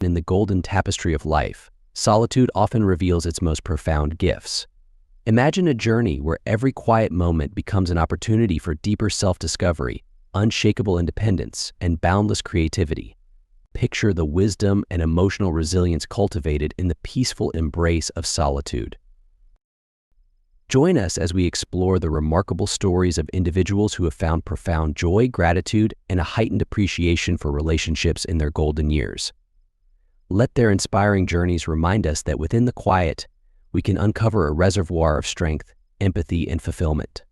In the golden tapestry of life, solitude often reveals its most profound gifts. Imagine a journey where every quiet moment becomes an opportunity for deeper self-discovery, unshakable independence, and boundless creativity. Picture the wisdom and emotional resilience cultivated in the peaceful embrace of solitude. Join us as we explore the remarkable stories of individuals who have found profound joy, gratitude, and a heightened appreciation for relationships in their golden years. Let their inspiring journeys remind us that within the quiet, we can uncover a reservoir of strength, empathy, and fulfillment.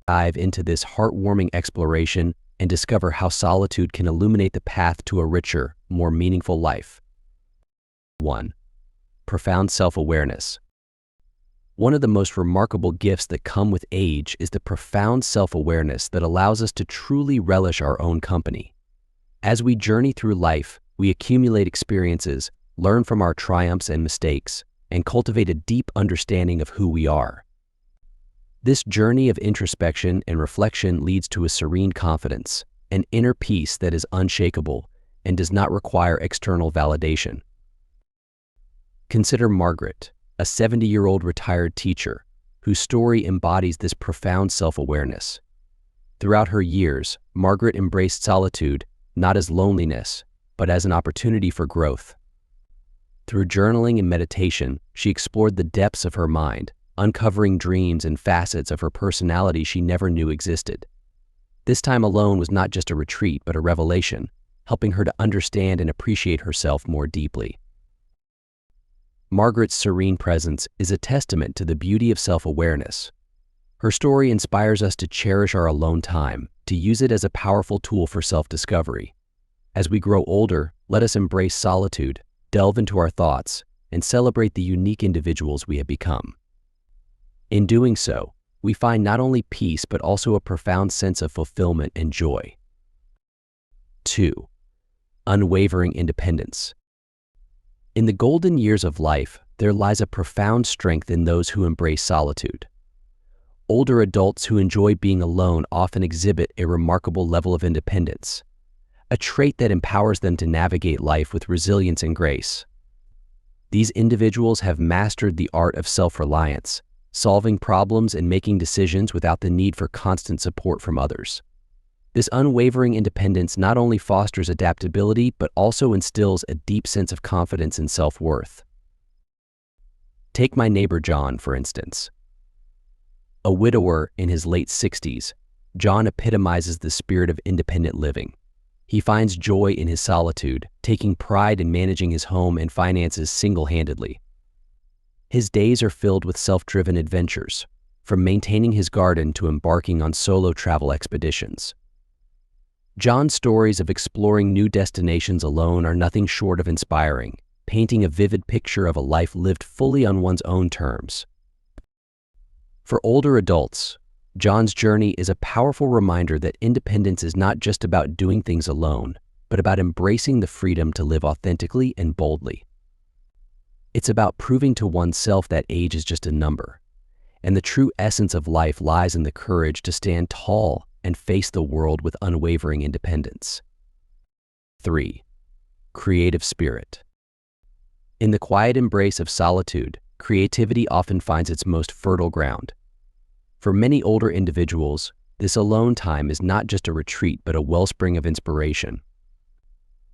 Dive into this heartwarming exploration and discover how solitude can illuminate the path to a richer, more meaningful life. 1. Profound self-awareness. One of the most remarkable gifts that come with age is the profound self-awareness that allows us to truly relish our own company. As we journey through life, we accumulate experiences, learn from our triumphs and mistakes, and cultivate a deep understanding of who we are. This journey of introspection and reflection leads to a serene confidence, an inner peace that is unshakable and does not require external validation. Consider Margaret, a 70-year-old retired teacher, whose story embodies this profound self-awareness. Throughout her years, Margaret embraced solitude not as loneliness, but as an opportunity for growth. Through journaling and meditation, she explored the depths of her mind, uncovering dreams and facets of her personality she never knew existed. This time alone was not just a retreat, but a revelation, helping her to understand and appreciate herself more deeply. Margaret's serene presence is a testament to the beauty of self-awareness. Her story inspires us to cherish our alone time, to use it as a powerful tool for self-discovery. As we grow older, let us embrace solitude, delve into our thoughts, and celebrate the unique individuals we have become. In doing so, we find not only peace but also a profound sense of fulfillment and joy. 2. Unwavering independence. In the golden years of life, there lies a profound strength in those who embrace solitude. Older adults who enjoy being alone often exhibit a remarkable level of independence, a trait that empowers them to navigate life with resilience and grace. These individuals have mastered the art of self-reliance, solving problems and making decisions without the need for constant support from others. This unwavering independence not only fosters adaptability, but also instills a deep sense of confidence and self-worth. Take my neighbor John, for instance. A widower in his late 60s, John epitomizes the spirit of independent living. He finds joy in his solitude, taking pride in managing his home and finances single-handedly. His days are filled with self-driven adventures, from maintaining his garden to embarking on solo travel expeditions. John's stories of exploring new destinations alone are nothing short of inspiring, painting a vivid picture of a life lived fully on one's own terms. For older adults, John's journey is a powerful reminder that independence is not just about doing things alone, but about embracing the freedom to live authentically and boldly. It's about proving to oneself that age is just a number, and the true essence of life lies in the courage to stand tall and face the world with unwavering independence. 3. Creative spirit. In the quiet embrace of solitude, creativity often finds its most fertile ground. For many older individuals, this alone time is not just a retreat but a wellspring of inspiration.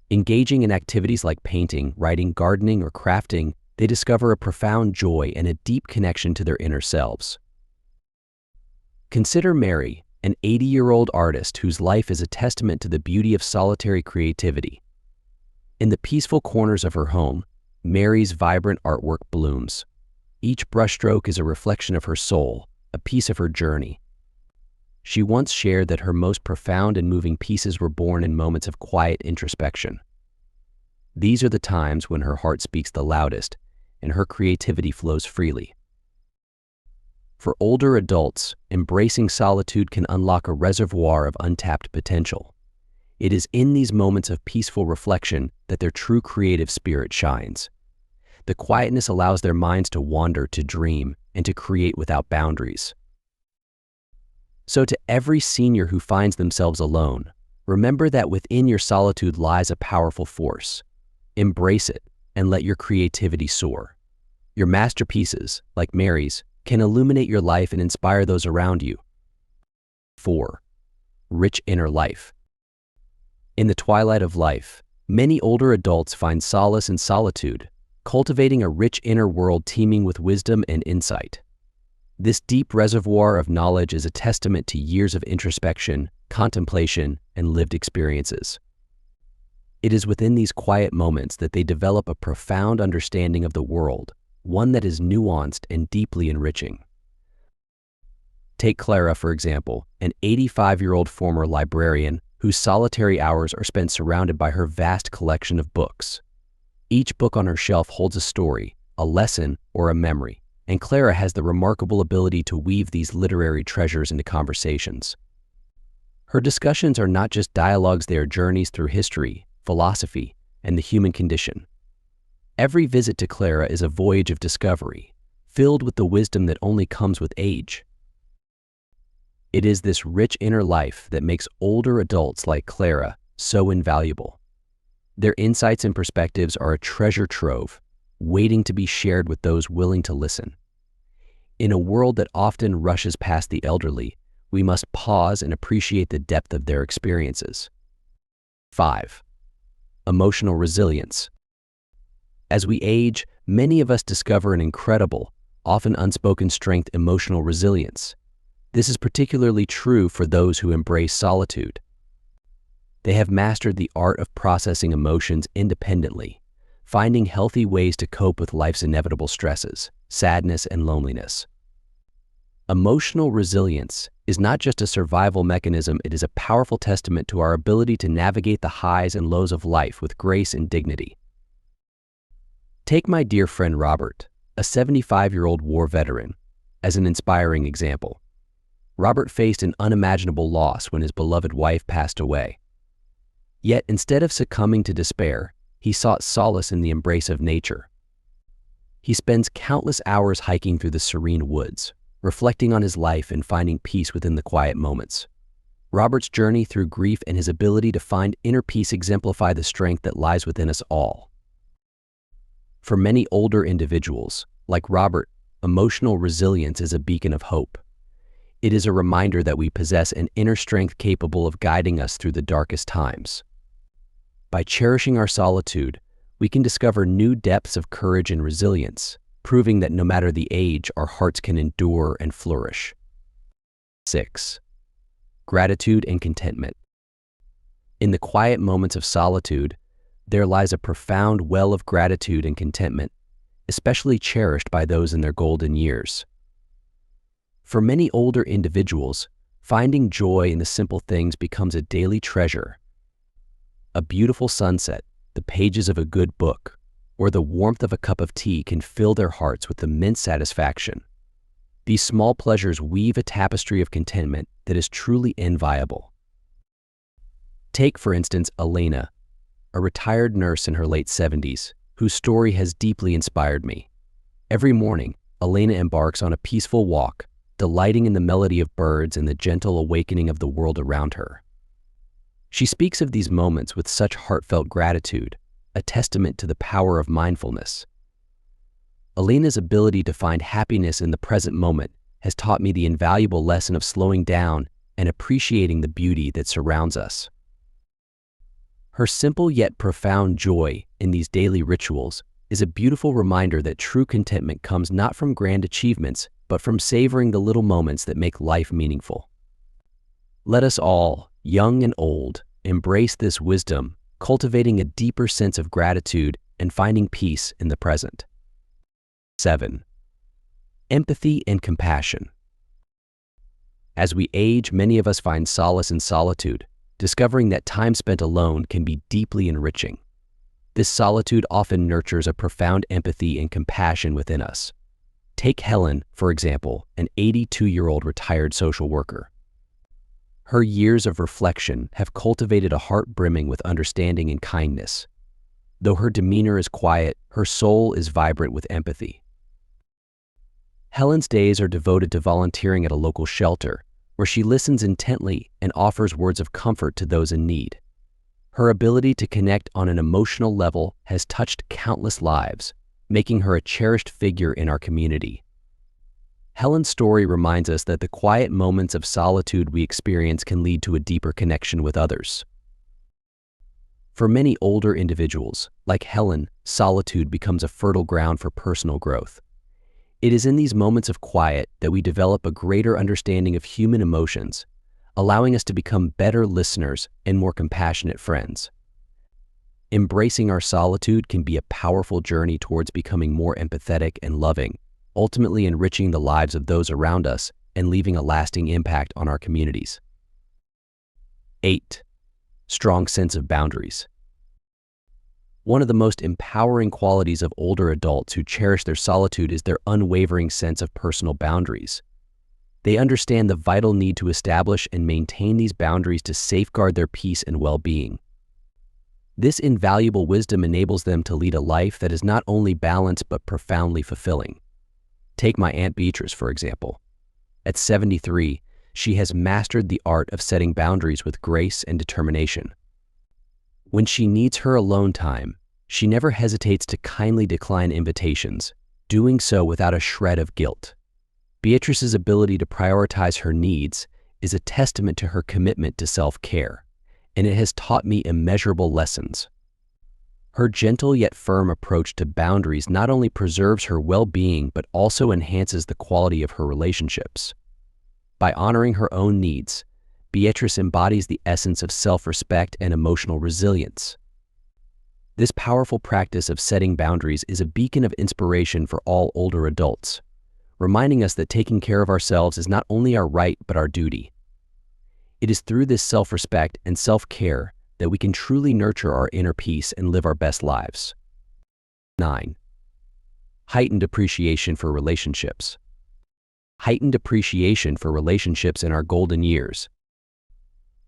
Engaging in activities like painting, writing, gardening, or crafting, they discover a profound joy and a deep connection to their inner selves. Consider Mary, an 80-year-old artist whose life is a testament to the beauty of solitary creativity. In the peaceful corners of her home, Mary's vibrant artwork blooms. Each brushstroke is a reflection of her soul, a piece of her journey. She once shared that her most profound and moving pieces were born in moments of quiet introspection. These are the times when her heart speaks the loudest and her creativity flows freely. For older adults, embracing solitude can unlock a reservoir of untapped potential. It is in these moments of peaceful reflection that their true creative spirit shines. The quietness allows their minds to wander, to dream, and to create without boundaries. So to every senior who finds themselves alone, remember that within your solitude lies a powerful force. Embrace it and let your creativity soar. Your masterpieces, like Mary's, can illuminate your life and inspire those around you. 4. Rich inner life. In the twilight of life, many older adults find solace in solitude, cultivating a rich inner world teeming with wisdom and insight. This deep reservoir of knowledge is a testament to years of introspection, contemplation, and lived experiences. It is within these quiet moments that they develop a profound understanding of the world, one that is nuanced and deeply enriching. Take Clara, for example, an 85-year-old former librarian whose solitary hours are spent surrounded by her vast collection of books. Each book on her shelf holds a story, a lesson, or a memory, and Clara has the remarkable ability to weave these literary treasures into conversations. Her discussions are not just dialogues, they are journeys through history, philosophy, and the human condition. Every visit to Clara is a voyage of discovery, filled with the wisdom that only comes with age. It is this rich inner life that makes older adults like Clara so invaluable. Their insights and perspectives are a treasure trove, waiting to be shared with those willing to listen. In a world that often rushes past the elderly, we must pause and appreciate the depth of their experiences. 5. Emotional resilience. As we age, many of us discover an incredible, often unspoken strength, emotional resilience. This is particularly true for those who embrace solitude. They have mastered the art of processing emotions independently, finding healthy ways to cope with life's inevitable stresses, sadness, and loneliness. Emotional resilience is not just a survival mechanism, it is a powerful testament to our ability to navigate the highs and lows of life with grace and dignity. Take my dear friend Robert, a 75-year-old war veteran, as an inspiring example. Robert faced an unimaginable loss when his beloved wife passed away. Yet instead of succumbing to despair, he sought solace in the embrace of nature. He spends countless hours hiking through the serene woods, reflecting on his life and finding peace within the quiet moments. Robert's journey through grief and his ability to find inner peace exemplify the strength that lies within us all. For many older individuals, like Robert, emotional resilience is a beacon of hope. It is a reminder that we possess an inner strength capable of guiding us through the darkest times. By cherishing our solitude, we can discover new depths of courage and resilience, proving that no matter the age, our hearts can endure and flourish. 6. Gratitude and contentment. In the quiet moments of solitude, there lies a profound well of gratitude and contentment, especially cherished by those in their golden years. For many older individuals, finding joy in the simple things becomes a daily treasure. A beautiful sunset, the pages of a good book, or the warmth of a cup of tea can fill their hearts with immense satisfaction. These small pleasures weave a tapestry of contentment that is truly inviolable. Take, for instance, Elena, a retired nurse in her late 70s, whose story has deeply inspired me. Every morning, Elena embarks on a peaceful walk, delighting in the melody of birds and the gentle awakening of the world around her. She speaks of these moments with such heartfelt gratitude, a testament to the power of mindfulness. Elena's ability to find happiness in the present moment has taught me the invaluable lesson of slowing down and appreciating the beauty that surrounds us. Her simple yet profound joy in these daily rituals is a beautiful reminder that true contentment comes not from grand achievements, but from savoring the little moments that make life meaningful. Let us all, young and old, embrace this wisdom, cultivating a deeper sense of gratitude and finding peace in the present. 7. Empathy and compassion. As we age, many of us find solace in solitude, discovering that time spent alone can be deeply enriching. This solitude often nurtures a profound empathy and compassion within us. Take Helen, for example, an 82-year-old retired social worker. Her years of reflection have cultivated a heart brimming with understanding and kindness. Though her demeanor is quiet, her soul is vibrant with empathy. Helen's days are devoted to volunteering at a local shelter, where she listens intently and offers words of comfort to those in need. Her ability to connect on an emotional level has touched countless lives, making her a cherished figure in our community. Helen's story reminds us that the quiet moments of solitude we experience can lead to a deeper connection with others. For many older individuals, like Helen, solitude becomes a fertile ground for personal growth. It is in these moments of quiet that we develop a greater understanding of human emotions, allowing us to become better listeners and more compassionate friends. Embracing our solitude can be a powerful journey towards becoming more empathetic and loving, ultimately enriching the lives of those around us and leaving a lasting impact on our communities. 8. Strong sense of boundaries. One of the most empowering qualities of older adults who cherish their solitude is their unwavering sense of personal boundaries. They understand the vital need to establish and maintain these boundaries to safeguard their peace and well-being. This invaluable wisdom enables them to lead a life that is not only balanced but profoundly fulfilling. Take my Aunt Beatrice, for example. At 73, she has mastered the art of setting boundaries with grace and determination. When she needs her alone time, she never hesitates to kindly decline invitations, doing so without a shred of guilt. Beatrice's ability to prioritize her needs is a testament to her commitment to self-care, and it has taught me immeasurable lessons. Her gentle yet firm approach to boundaries not only preserves her well-being but also enhances the quality of her relationships. By honoring her own needs, Beatrice embodies the essence of self-respect and emotional resilience. This powerful practice of setting boundaries is a beacon of inspiration for all older adults, reminding us that taking care of ourselves is not only our right but our duty. It is through this self-respect and self-care that we can truly nurture our inner peace and live our best lives. 9. Heightened appreciation for relationships. Heightened appreciation for relationships in our golden years.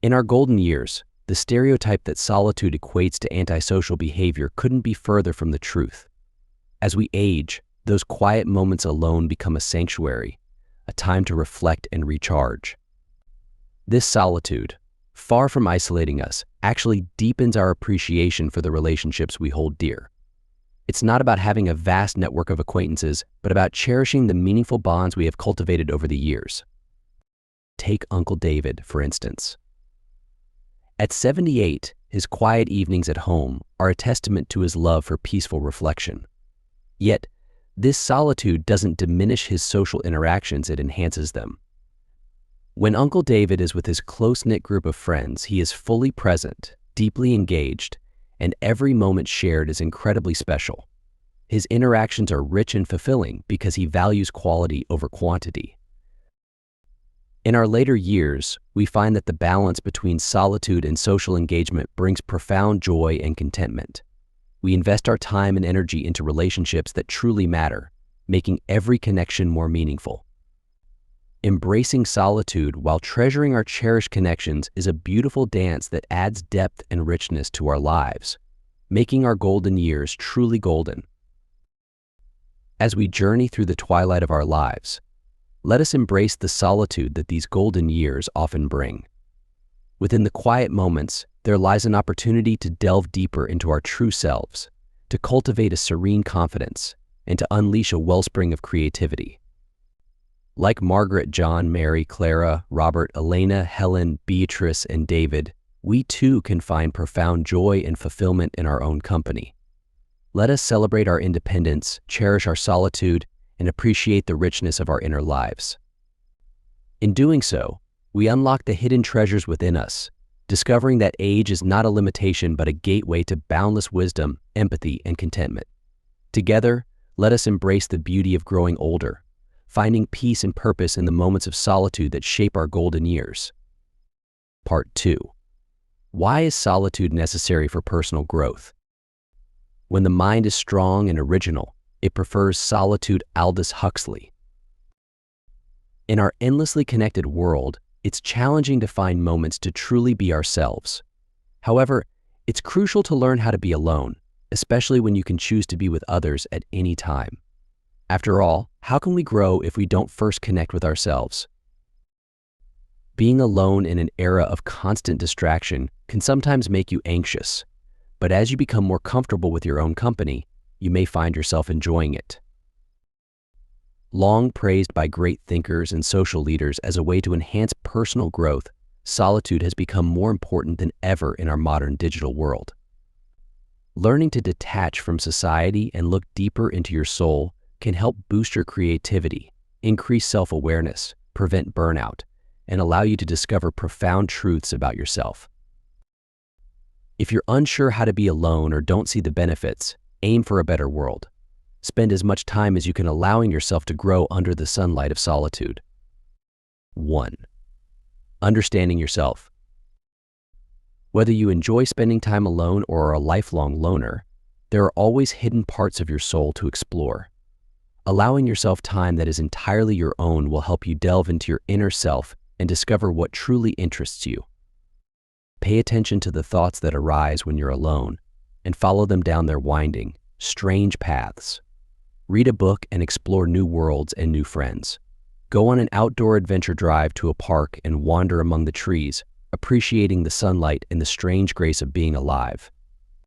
In our golden years, the stereotype that solitude equates to antisocial behavior couldn't be further from the truth. As we age, those quiet moments alone become a sanctuary, a time to reflect and recharge. This solitude, far from isolating us, actually deepens our appreciation for the relationships we hold dear. It's not about having a vast network of acquaintances, but about cherishing the meaningful bonds we have cultivated over the years. Take Uncle David, for instance. At 78, his quiet evenings at home are a testament to his love for peaceful reflection. Yet, this solitude doesn't diminish his social interactions, it enhances them. When Uncle David is with his close-knit group of friends, he is fully present, deeply engaged, and every moment shared is incredibly special. His interactions are rich and fulfilling because he values quality over quantity. In our later years, we find that the balance between solitude and social engagement brings profound joy and contentment. We invest our time and energy into relationships that truly matter, making every connection more meaningful. Embracing solitude while treasuring our cherished connections is a beautiful dance that adds depth and richness to our lives, making our golden years truly golden. As we journey through the twilight of our lives, let us embrace the solitude that these golden years often bring. Within the quiet moments, there lies an opportunity to delve deeper into our true selves, to cultivate a serene confidence, and to unleash a wellspring of creativity. Like Margaret, John, Mary, Clara, Robert, Elena, Helen, Beatrice, and David, we too can find profound joy and fulfillment in our own company. Let us celebrate our independence, cherish our solitude, and appreciate the richness of our inner lives. In doing so, we unlock the hidden treasures within us, discovering that age is not a limitation but a gateway to boundless wisdom, empathy, and contentment. Together, let us embrace the beauty of growing older, finding peace and purpose in the moments of solitude that shape our golden years. Part 2. Why is solitude necessary for personal growth? When the mind is strong and original, it prefers solitude. Aldous Huxley. In our endlessly connected world, it's challenging to find moments to truly be ourselves. However, it's crucial to learn how to be alone, especially when you can choose to be with others at any time. After all, how can we grow if we don't first connect with ourselves? Being alone in an era of constant distraction can sometimes make you anxious, but as you become more comfortable with your own company, you may find yourself enjoying it. Long praised by great thinkers and social leaders as a way to enhance personal growth, solitude has become more important than ever in our modern digital world. Learning to detach from society and look deeper into your soul can help boost your creativity, increase self-awareness, prevent burnout, and allow you to discover profound truths about yourself. If you're unsure how to be alone or don't see the benefits, aim for a better world. Spend as much time as you can allowing yourself to grow under the sunlight of solitude. 1. Understanding yourself. Whether you enjoy spending time alone or are a lifelong loner, there are always hidden parts of your soul to explore. Allowing yourself time that is entirely your own will help you delve into your inner self and discover what truly interests you. Pay attention to the thoughts that arise when you're alone and follow them down their winding, strange paths. Read a book and explore new worlds and new friends. Go on an outdoor adventure drive to a park and wander among the trees, appreciating the sunlight and the strange grace of being alive.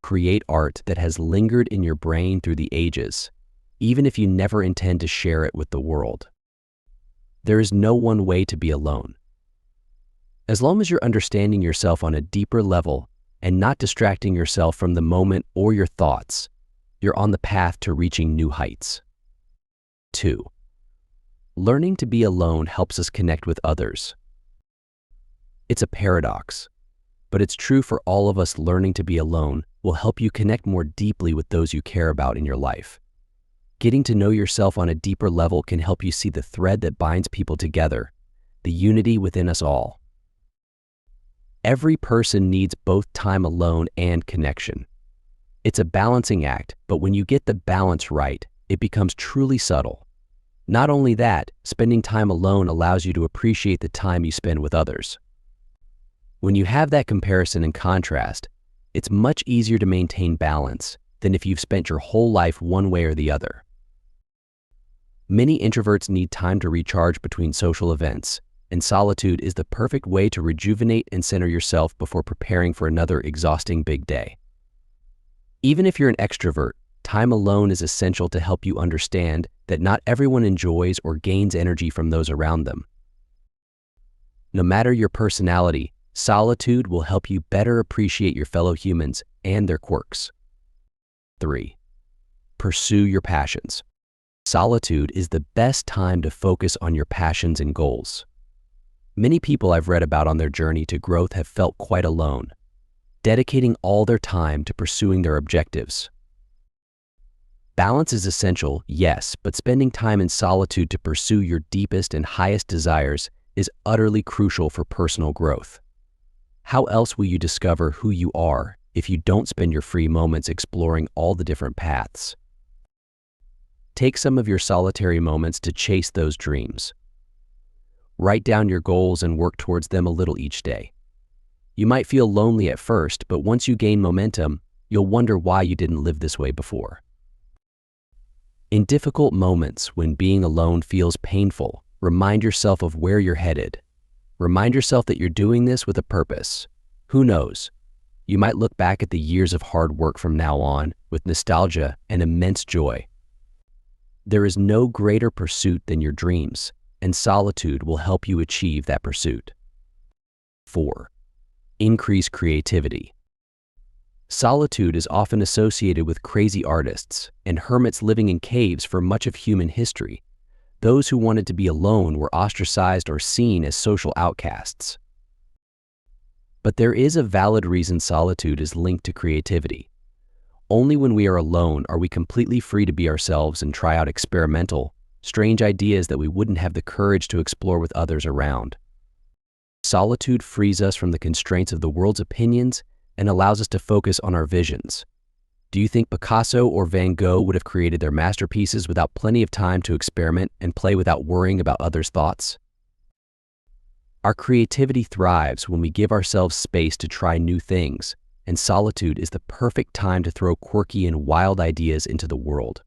Create art that has lingered in your brain through the ages, even if you never intend to share it with the world. There is no one way to be alone. As long as you're understanding yourself on a deeper level and not distracting yourself from the moment or your thoughts, you're on the path to reaching new heights. 2. Learning to be alone helps us connect with others. It's a paradox, but it's true for all of us. Learning to be alone will help you connect more deeply with those you care about in your life. Getting to know yourself on a deeper level can help you see the thread that binds people together, the unity within us all. Every person needs both time alone and connection. It's a balancing act, but when you get the balance right, it becomes truly subtle. Not only that, spending time alone allows you to appreciate the time you spend with others. When you have that comparison and contrast, it's much easier to maintain balance than if you've spent your whole life one way or the other. Many introverts need time to recharge between social events, and solitude is the perfect way to rejuvenate and center yourself before preparing for another exhausting big day. Even if you're an extrovert, time alone is essential to help you understand that not everyone enjoys or gains energy from those around them. No matter your personality, solitude will help you better appreciate your fellow humans and their quirks. 3. Pursue your passions. Solitude is the best time to focus on your passions and goals. Many people I've read about on their journey to growth have felt quite alone, dedicating all their time to pursuing their objectives. Balance is essential, yes, but spending time in solitude to pursue your deepest and highest desires is utterly crucial for personal growth. How else will you discover who you are if you don't spend your free moments exploring all the different paths? Take some of your solitary moments to chase those dreams. Write down your goals and work towards them a little each day. You might feel lonely at first, but once you gain momentum, you'll wonder why you didn't live this way before. In difficult moments when being alone feels painful, remind yourself of where you're headed. Remind yourself that you're doing this with a purpose. Who knows? You might look back at the years of hard work from now on with nostalgia and immense joy. There is no greater pursuit than your dreams, and solitude will help you achieve that pursuit. 4. Increase creativity. Solitude is often associated with crazy artists and hermits living in caves for much of human history. Those who wanted to be alone were ostracized or seen as social outcasts. But there is a valid reason solitude is linked to creativity. Only when we are alone are we completely free to be ourselves and try out experimental, strange ideas that we wouldn't have the courage to explore with others around. Solitude frees us from the constraints of the world's opinions and allows us to focus on our visions. Do you think Picasso or Van Gogh would have created their masterpieces without plenty of time to experiment and play without worrying about others' thoughts? Our creativity thrives when we give ourselves space to try new things, and solitude is the perfect time to throw quirky and wild ideas into the world.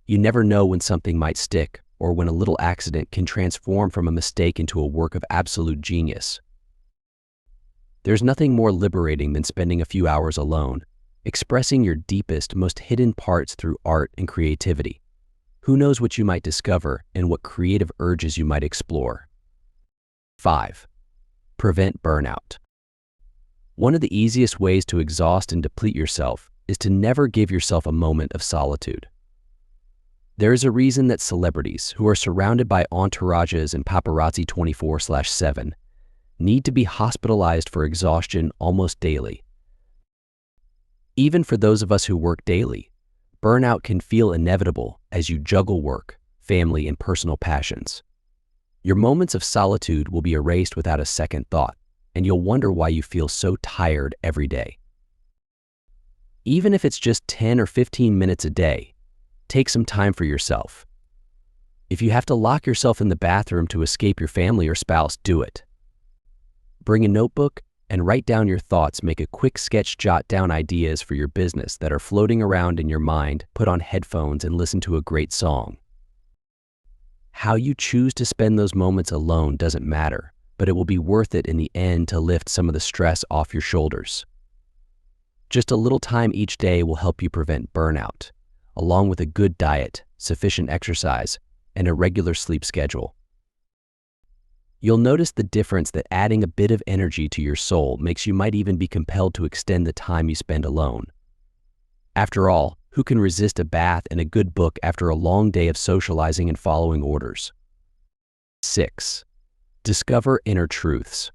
You never know when something might stick or when a little accident can transform from a mistake into a work of absolute genius. There's nothing more liberating than spending a few hours alone, expressing your deepest, most hidden parts through art and creativity. Who knows what you might discover and what creative urges you might explore. 5. Prevent burnout. One of the easiest ways to exhaust and deplete yourself is to never give yourself a moment of solitude. There is a reason that celebrities who are surrounded by entourages and paparazzi 24/7 need to be hospitalized for exhaustion almost daily. Even for those of us who work daily, burnout can feel inevitable as you juggle work, family, and personal passions. Your moments of solitude will be erased without a second thought, and you'll wonder why you feel so tired every day. Even if it's just 10 or 15 minutes a day, take some time for yourself. If you have to lock yourself in the bathroom to escape your family or spouse, do it. Bring a notebook and write down your thoughts. Make a quick sketch, jot down ideas for your business that are floating around in your mind, put on headphones and listen to a great song. How you choose to spend those moments alone doesn't matter, but it will be worth it in the end to lift some of the stress off your shoulders. Just a little time each day will help you prevent burnout, along with a good diet, sufficient exercise, and a regular sleep schedule. You'll notice the difference that adding a bit of energy to your soul makes. You might even be compelled to extend the time you spend alone. After all, who can resist a bath and a good book after a long day of socializing and following orders? 6. Discover inner truths.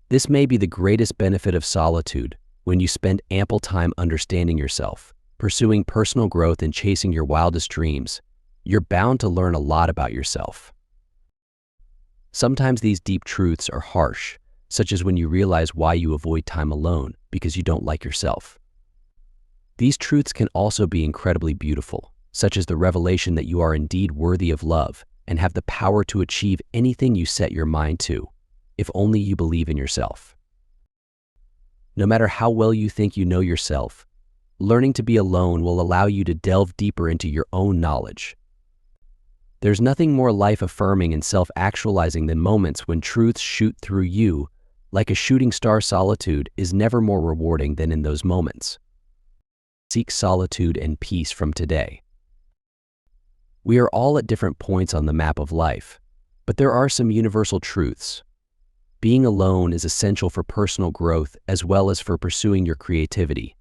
This may be the greatest benefit of solitude. When you spend ample time understanding yourself, pursuing personal growth, and chasing your wildest dreams, you're bound to learn a lot about yourself. Sometimes these deep truths are harsh, such as when you realize why you avoid time alone because you don't like yourself. These truths can also be incredibly beautiful, such as the revelation that you are indeed worthy of love and have the power to achieve anything you set your mind to, if only you believe in yourself. No matter how well you think you know yourself, learning to be alone will allow you to delve deeper into your own knowledge. There's nothing more life-affirming and self-actualizing than moments when truths shoot through you like a shooting star. Solitude is never more rewarding than in those moments. Seek solitude and peace from today. We are all at different points on the map of life, but there are some universal truths. Being alone is essential for personal growth as well as for pursuing your creativity.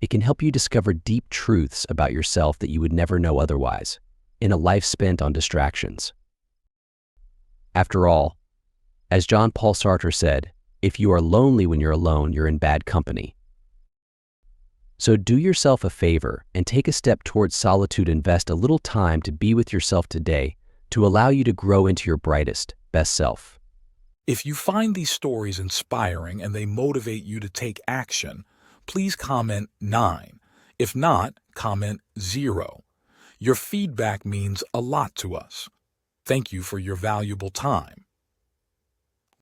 It can help you discover deep truths about yourself that you would never know otherwise, in a life spent on distractions. After all, as Jean-Paul Sartre said, if you are lonely when you're alone, you're in bad company. So do yourself a favor and take a step towards solitude. Invest a little time to be with yourself today to allow you to grow into your brightest, best self. If you find these stories inspiring and they motivate you to take action, please comment 9. If not, comment 0. Your feedback means a lot to us. Thank you for your valuable time.